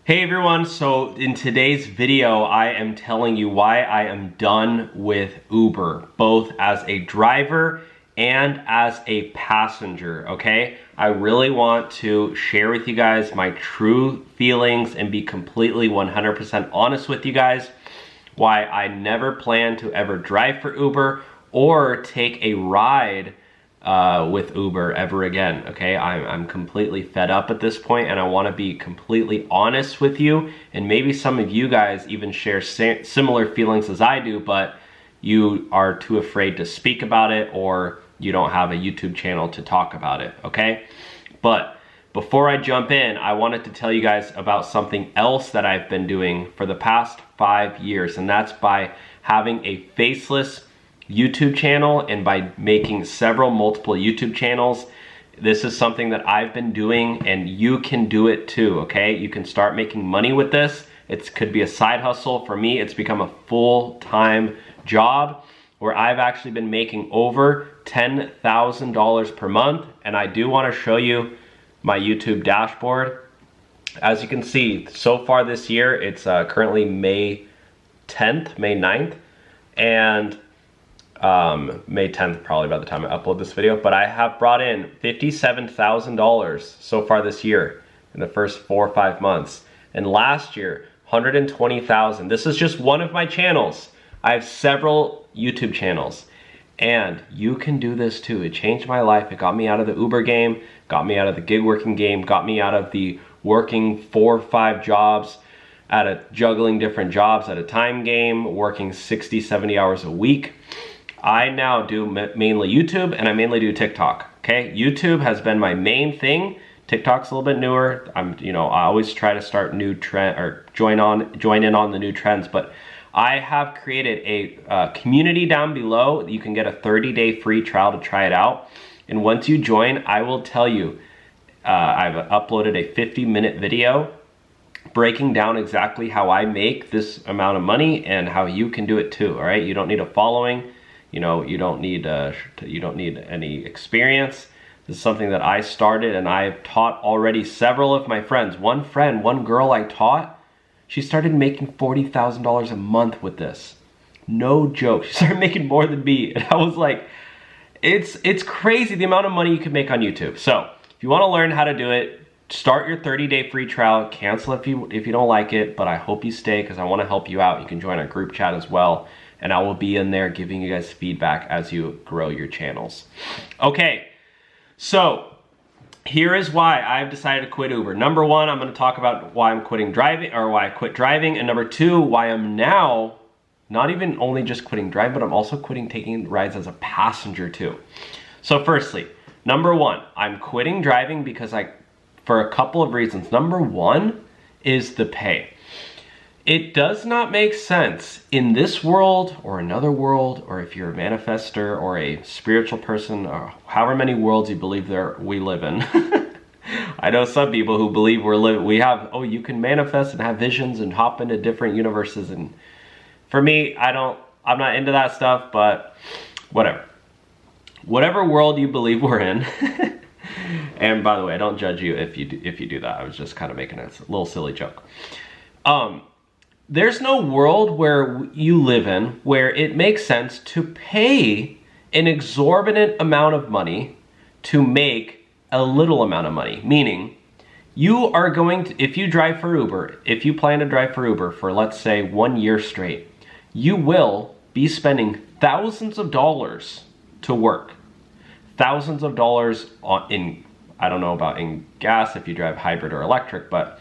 Hey everyone, so in today's video, I am telling you why I am done with Uber, both as a driver and as a passenger, okay? I really want to share with you guys my true feelings and be completely 100% honest with you guys, why I never plan to ever drive for Uber or take a ride with Uber ever again, okay? I'm completely fed up at this point and I want to be completely honest with you, and maybe some of you guys even share similar feelings as I do, but you are too afraid to speak about it or you don't have a YouTube channel to talk about it, okay? But before I jump in, I wanted to tell you guys about something else that I've been doing for the past 5 years, and that's by having a faceless YouTube channel and by making multiple YouTube channels. This is something that I've been doing and you can do it too, okay? You can start making money with this. It could be a side hustle. For me, it's become a full-time job where I've actually been making over $10,000 per month, and I do want to show you my YouTube dashboard. As you can see, so far this year, it's currently May 9th, and May 10th probably by the time I upload this video, but I have brought in $57,000 so far this year in the first 4 or 5 months, and last year $120,000. This is just one of my channels. I have several YouTube channels and you can do this too. It changed my life. It got me out of the Uber game, got me out of the gig working game, got me out of the working 4 or 5 jobs juggling different jobs at a time game, working 60-70 hours a week. I now do mainly YouTube and I mainly do TikTok, okay? YouTube has been my main thing. TikTok's a little bit newer. I always try to start new trend or join in on the new trends, but I have created a community down below. You can get a 30-day free trial to try it out. And once you join, I will tell you, I've uploaded a 50-minute video breaking down exactly how I make this amount of money and how you can do it too, all right? You don't need a following. You don't need any experience. This is something that I started and I've taught already several of my friends. One girl I taught, she started making $40,000 a month with this. No joke. She started making more than me. And I was like, it's crazy the amount of money you can make on YouTube. So if you want to learn how to do it, start your 30-day free trial. Cancel if you don't like it, but I hope you stay because I want to help you out. You can join our group chat as well, and I will be in there giving you guys feedback as you grow your channels. Okay, so here is why I've decided to quit Uber. Number one, I'm going to talk about why I'm quitting driving, or why I quit driving, and number two, why I'm now not even only just quitting driving, but I'm also quitting taking rides as a passenger too. So firstly, number one, I'm quitting driving because for a couple of reasons. Number one is the pay. It does not make sense in this world or another world, or if you're a manifester or a spiritual person, or however many worlds you believe we live in. I know some people who believe you can manifest and have visions and hop into different universes, and for me, I'm not into that stuff, but whatever. Whatever world you believe we're in. And by the way, I don't judge you if you do that. I was just kind of making a little silly joke. There's no world where you live in where it makes sense to pay an exorbitant amount of money to make a little amount of money. Meaning, you are going to, if you drive for Uber, if you plan to drive for Uber for, let's say, 1 year straight, you will be spending thousands of dollars to work. Thousands of dollars I don't know about in gas if you drive hybrid or electric, but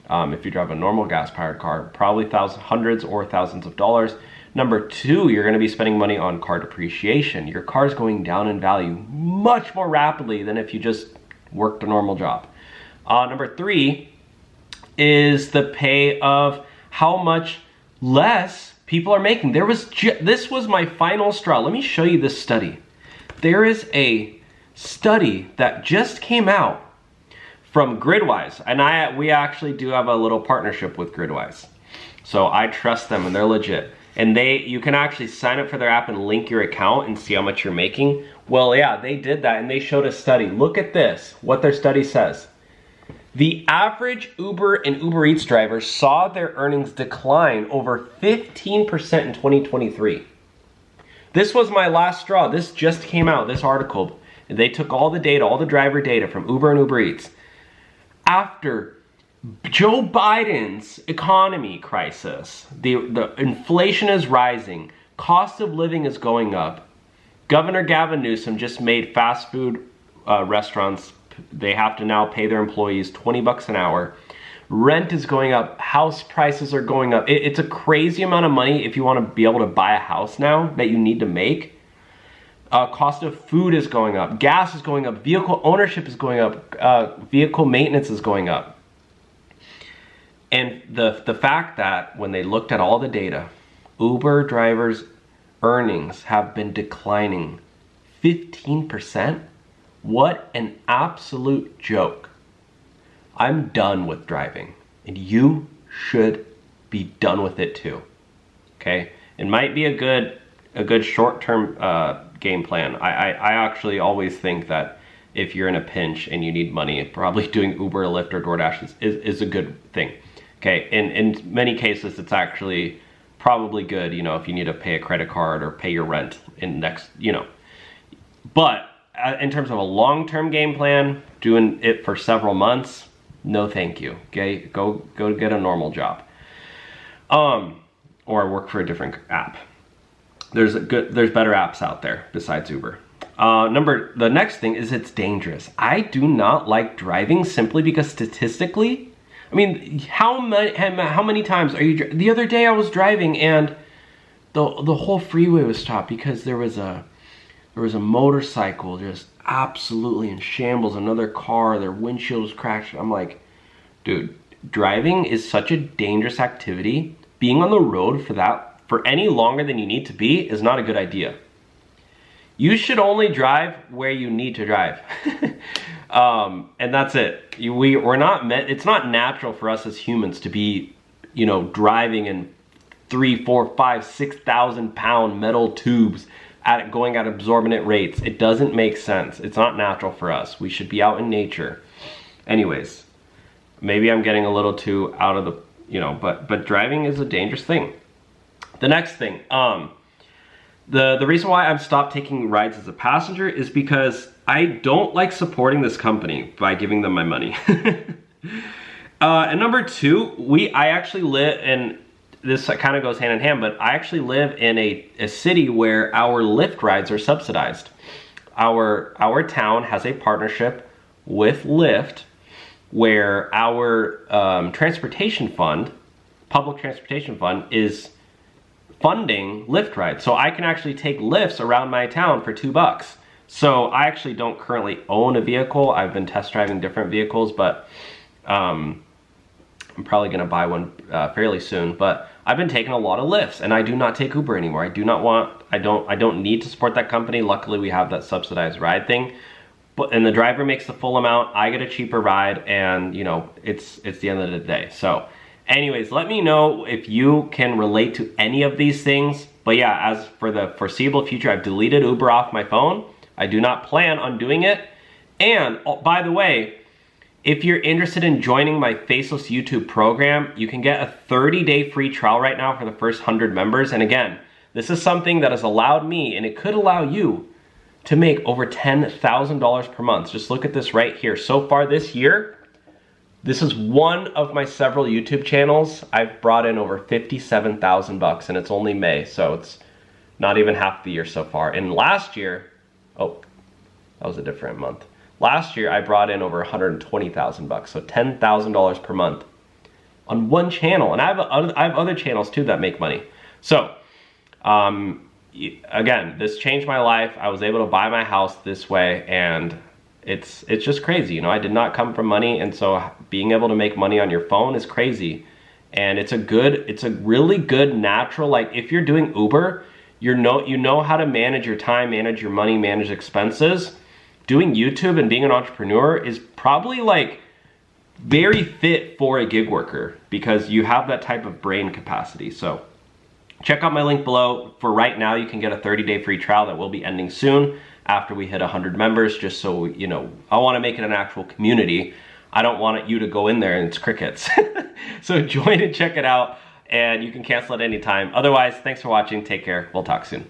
if you drive a normal gas-powered car, probably hundreds or thousands of dollars. Number two, you're going to be spending money on car depreciation. Your car's going down in value much more rapidly than if you just worked a normal job. Number three is the pay of how much less people are making. This was my final straw. Let me show you this study. There is a study that just came out from Gridwise, and we actually do have a little partnership with Gridwise. So I trust them and they're legit. And you can actually sign up for their app and link your account and see how much you're making. Well, yeah, they did that and they showed a study. Look at this, what their study says. The average Uber and Uber Eats driver saw their earnings decline over 15% in 2023. This was my last straw. This just came out, this article. They took all the data, all the driver data from Uber and Uber Eats. After Joe Biden's economy crisis, the inflation is rising, cost of living is going up. Governor Gavin Newsom just made fast food restaurants, they have to now pay their employees $20 an hour. Rent is going up, house prices are going up. It's a crazy amount of money if you want to be able to buy a house now that you need to make. Cost of food is going up, gas is going up, vehicle ownership is going up, vehicle maintenance is going up. And the fact that when they looked at all the data, Uber drivers' earnings have been declining 15%. What an absolute joke. I'm done with driving, and you should be done with it too. Okay? It might be a good short-term game plan. I actually always think that if you're in a pinch and you need money, probably doing Uber, Lyft, or DoorDash is a good thing. Okay, in many cases, it's actually probably good, you know, if you need to pay a credit card or pay your rent in next, you know. But in terms of a long-term game plan, doing it for several months, no thank you, okay? Go get a normal job. Or work for a different app. There's better apps out there besides Uber. The next thing is it's dangerous. I do not like driving simply because statistically, I mean, how many times are you? The other day I was driving and the whole freeway was stopped because there was a motorcycle just absolutely in shambles. Another car, their windshield was crashed. I'm like, dude, driving is such a dangerous activity. Being on the road for any longer than you need to be is not a good idea. You should only drive where you need to drive. And that's it. It's not natural for us as humans to be, you know, driving in 3, 4, 5, 6,000 pound metal tubes going at absorbent rates. It doesn't make sense. It's not natural for us. We should be out in nature. Anyways, maybe I'm getting a little too out of the, you know, but driving is a dangerous thing. The next thing, the reason why I've stopped taking rides as a passenger is because I don't like supporting this company by giving them my money. And number two, I actually live in, this kind of goes hand in hand, but I actually live in a city where our Lyft rides are subsidized. Our town has a partnership with Lyft where our transportation fund, public transportation fund, is funding Lyft rides. So I can actually take Lyfts around my town for $2. So I actually don't currently own a vehicle. I've been test driving different vehicles, but I'm probably gonna buy one fairly soon. But I've been taking a lot of Lyfts, and I do not take Uber anymore. I don't need to support that company. Luckily, we have that subsidized ride thing. And the driver makes the full amount. I get a cheaper ride, and you know, it's the end of the day. So anyways, let me know if you can relate to any of these things. But yeah, as for the foreseeable future, I've deleted Uber off my phone. I do not plan on doing it. And oh, by the way, if you're interested in joining my Faceless YouTube program, you can get a 30-day free trial right now for the first 100 members. And again, this is something that has allowed me, and it could allow you, to make over $10,000 per month. Just look at this right here. So far this year, this is one of my several YouTube channels. I've brought in over $57,000 and it's only May, so it's not even half the year so far. And last year, oh, that was a different month. Last year, I brought in over $120,000, so $10,000 per month on one channel. And I have other channels too that make money. So, again, this changed my life. I was able to buy my house this way, and it's just crazy. You know, I did not come from money, and so being able to make money on your phone is crazy. And it's a really good natural, like if you're doing Uber, you know how to manage your time, manage your money, manage expenses. Doing YouTube and being an entrepreneur is probably like very fit for a gig worker because you have that type of brain capacity. So check out my link below. For right now, you can get a 30-day free trial that will be ending soon after we hit 100 members, just so, you know, I want to make it an actual community. I don't want you to go in there and it's crickets. So join and check it out, and you can cancel at any time. Otherwise, thanks for watching. Take care. We'll talk soon.